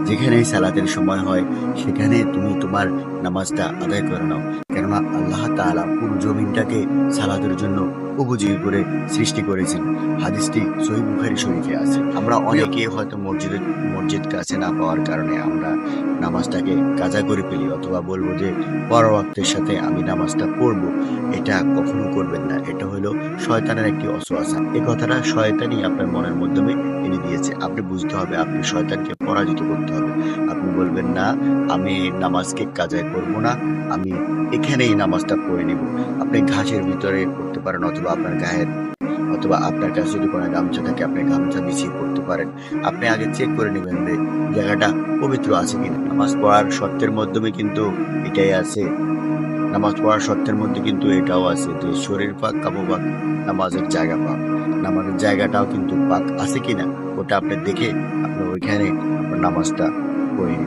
যেখানেই সালাতের সময় হয় সেখানে তুমি তোমার নামাজটা আদায় করে নাও। কেননা আল্লাহ তাআলা পুরো জমিনটাকে সালাতের জন্য উপযোগী করে সৃষ্টি করেছেন। হাদিসটি সহিহ বুখারী শরীফে আছে। আমরা অনেকেই হয়তো মসজিদ কাছে না পাওয়ার কারণে আমরা নামাজটাকে কাজা করে ফেলি অথবা বলবো যে পর ওয়াক্তের সাথে আমি নামাজটা পড়ব। এটা কখনো করবেন না। এটা হলো শয়তানের একটি অসওয়াসা। এই কথাটা শয়তানই আপনার মনের মাধ্যমে এনে দিয়েছে। আপনি বুঝতে হবে, আপনি শয়তানকে পরাজিত করতে হবে। আপনি বলবেন, "না, আমি নামাজকে কাজায় করব না। আমি এখানেই নামাজটা পড়ে নিব।" আপনি ঘাসের ভিতরে পড়তে পারেন অথবা আপনার গায়ের অথবা আপনার কাছে যদি কোনো গামছা থাকে আপনি গামছা বিছিয়ে পড়তে পারেন। আপনি আগে চেক করে নিবেন যে জায়গাটা পবিত্র আছে কিনা। নামাজ পড়ার শর্তের মাধ্যমে কিন্তু এটাই আছে। নামাজ পড়ার শর্তের মধ্যে কিন্তু এটাও আছে যে শরীর পাক, কাপড় পাক, নামাজের জায়গা পাক। নামাজের জায়গাটাও কিন্তু পাক আছে কিনা ওটা আপনি দেখে আপনি ওইখানে আপনার নামাজটা পড়ে নিবেন।